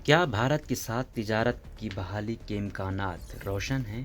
کیا بھارت کے ساتھ تجارت کی بحالی کے امکانات روشن ہیں؟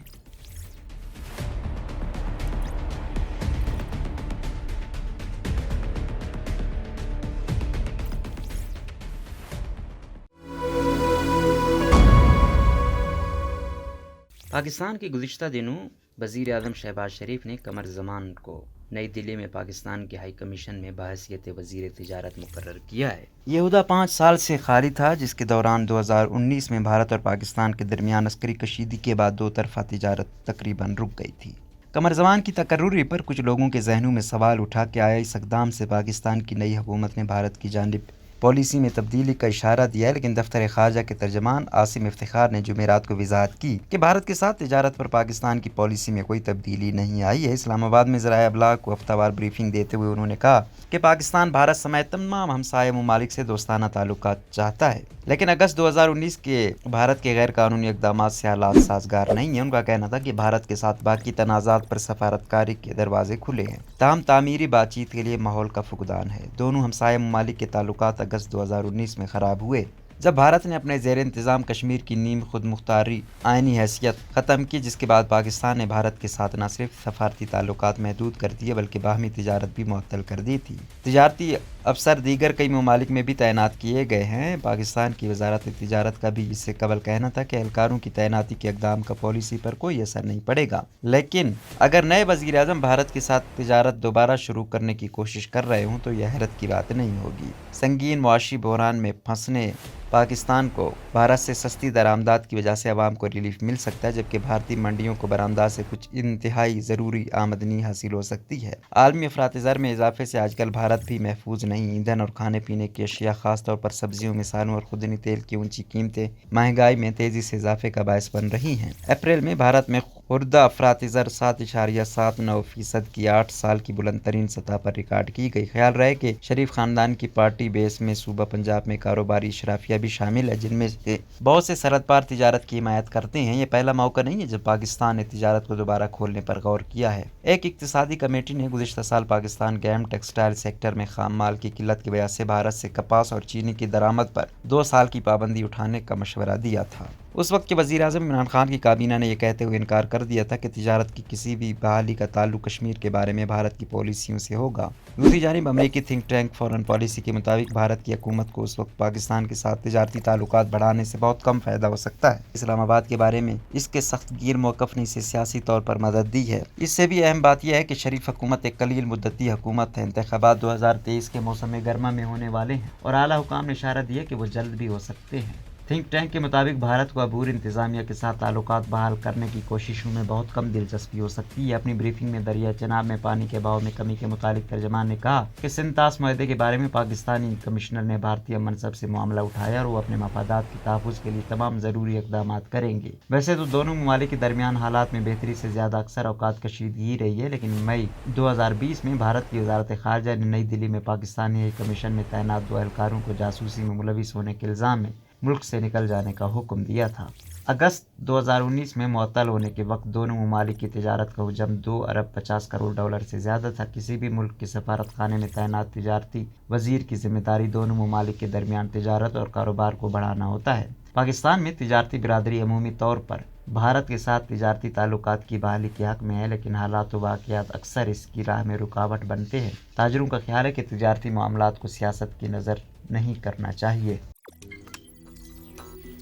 پاکستان کے گزشتہ دنوں وزیر اعظم شہباز شریف نے قمر زمان کو نئی دلی میں پاکستان کے ہائی کمیشن میں بحیثیت وزیر تجارت مقرر کیا ہے۔ یہ عہدہ 5 سال سے خالی تھا، جس کے دوران 2019 میں بھارت اور پاکستان کے درمیان عسکری کشیدگی کے بعد دو طرفہ تجارت تقریباً رک گئی تھی۔ قمر زمان کی تقرری پر کچھ لوگوں کے ذہنوں میں سوال اٹھا کہ آیا اس اقدام سے پاکستان کی نئی حکومت نے بھارت کی جانب پالیسی میں تبدیلی کا اشارہ دیا ہے، لیکن دفتر خارجہ کے ترجمان عاصم افتخار نے جمعرات کو وضاحت کی کہ بھارت کے ساتھ تجارت پر پاکستان کی پالیسی میں کوئی تبدیلی نہیں آئی ہے۔ اسلام آباد میں ذرائع ابلاغ کو ہفتہ وار بریفنگ دیتے ہوئے انہوں نے کہا کہ پاکستان بھارت سمیت تمام ہمسایہ ممالک سے دوستانہ تعلقات چاہتا ہے، لیکن اگست 2019 کے بھارت کے غیر قانونی اقدامات سے حالات سازگار نہیں ہیں۔ ان کا کہنا تھا کہ بھارت کے ساتھ باقی تنازعات پر سفارتکاری کے دروازے کھلے ہیں، تاہم تعمیری بات چیت کے لیے ماحول کا فقدان ہے۔ دونوں ہمسایہ ممالک کے تعلقات اگست 2019 میں خراب ہوئے جب بھارت نے اپنے زیر انتظام کشمیر کی نیم خود مختاری آئینی حیثیت ختم کی، جس کے بعد پاکستان نے بھارت کے ساتھ نہ صرف سفارتی تعلقات محدود کر دیے بلکہ باہمی تجارت بھی معطل کر دی تھی۔ تجارتی افسر دیگر کئی ممالک میں بھی تعینات کیے گئے ہیں۔ پاکستان کی وزارت تجارت کا بھی اس سے قبل کہنا تھا کہ اہلکاروں کی تعیناتی کے اقدام کا پالیسی پر کوئی اثر نہیں پڑے گا، لیکن اگر نئے وزیر اعظم بھارت کے ساتھ تجارت دوبارہ شروع کرنے کی کوشش کر رہے ہوں تو یہ حیرت کی بات نہیں ہوگی۔ سنگین معاشی بحران میں پھنسنے پاکستان کو بھارت سے سستی درآمدات کی وجہ سے عوام کو ریلیف مل سکتا ہے، جبکہ بھارتی منڈیوں کو برآمدات سے کچھ انتہائی ضروری آمدنی حاصل ہو سکتی ہے۔ عالمی افراط زر میں اضافے سے آج کل بھارت بھی محفوظ نہیں۔ ایندھن اور کھانے پینے کی اشیاء، خاص طور پر سبزیوں، مثالوں اور خوردنی تیل کی اونچی قیمتیں مہنگائی میں تیزی سے اضافے کا باعث بن رہی ہیں۔ اپریل میں بھارت میں خوردہ افراط زر 7.79% کی 8 سال کی بلند ترین سطح پر ریکارڈ کی گئی۔ خیال رہے کہ شریف خاندان کی پارٹی بیس میں صوبہ پنجاب میں کاروباری اشرافیہ بھی شامل ہے، جن میں سے بہت سے سرحد پار تجارت کی حمایت کرتے ہیں۔ یہ پہلا موقع نہیں ہے جب پاکستان نے تجارت کو دوبارہ کھولنے پر غور کیا ہے۔ ایک اقتصادی کمیٹی نے گزشتہ سال پاکستان کے اہم ٹیکسٹائل سیکٹر میں خام مال کی قلت کی وجہ سے بھارت سے کپاس اور چینی کی درآمد پر 2 سال کی پابندی اٹھانے کا مشورہ دیا تھا۔ اس وقت کے وزیر اعظم عمران خان کی کابینہ نے یہ کہتے ہوئے انکار کر دیا تھا کہ تجارت کی کسی بھی بحالی کا تعلق کشمیر کے بارے میں بھارت کی پالیسیوں سے ہوگا۔ دوسری جانب امریکی تھنک ٹینک فارن پالیسی کے مطابق بھارت کی حکومت کو اس وقت پاکستان کے ساتھ تجارتی تعلقات بڑھانے سے بہت کم فائدہ ہو سکتا ہے۔ اسلام آباد کے بارے میں اس کے سخت گیر موقف نے اسے سیاسی طور پر مدد دی ہے۔ اس سے بھی اہم بات یہ ہے کہ شریف حکومت ایک قلیل مدتی حکومت ہے۔ انتخابات 2023 کے موسم گرما میں ہونے والے ہیں اور اعلیٰ حکام نے اشارہ دیا کہ وہ جلد بھی ہو سکتے ہیں۔ تھنک ٹینک کے مطابق بھارت کو عبور انتظامیہ کے ساتھ تعلقات بحال کرنے کی کوششوں میں بہت کم دلچسپی ہو سکتی ہے۔ اپنی بریفنگ میں دریائے چناب میں پانی کے بہاؤ میں کمی کے متعلق ترجمان نے کہا کہ سنتاس معاہدے کے بارے میں پاکستانی کمشنر نے بھارتی منصب سے معاملہ اٹھایا اور وہ اپنے مفادات کے تحفظ کے لیے تمام ضروری اقدامات کریں گے۔ ویسے تو دونوں ممالک کے درمیان حالات میں بہتری سے زیادہ اکثر اوقات کشیدگی رہی ہے، لیکن مئی 2020 میں بھارت کی وزارت خارجہ نے نئی دلی میں پاکستانی ہائی کمیشن میں تعینات 2 اہلکاروں کو جاسوسی میں ملوث ہونے کے الزام میں ملک سے نکل جانے کا حکم دیا تھا۔ اگست 2019 میں معطل ہونے کے وقت دونوں ممالک کی تجارت کا حجم $2.50 سے زیادہ تھا۔ کسی بھی ملک کے سفارت خانے میں تعینات تجارتی وزیر کی ذمہ داری دونوں ممالک کے درمیان تجارت اور کاروبار کو بڑھانا ہوتا ہے۔ پاکستان میں تجارتی برادری عمومی طور پر بھارت کے ساتھ تجارتی تعلقات کی بحالی کے حق میں ہے، لیکن حالات و واقعات اکثر اس کی راہ میں رکاوٹ بنتے ہیں۔ تاجروں کا خیال ہے کہ تجارتی معاملات کو سیاست کی نظر نہیں کرنا چاہیے۔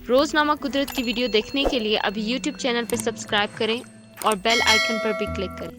روزنامہ قدرت کی ویڈیو دیکھنے کے لیے ابھی یوٹیوب چینل پر سبسکرائب کریں اور بیل آئیکن پر بھی کلک کریں۔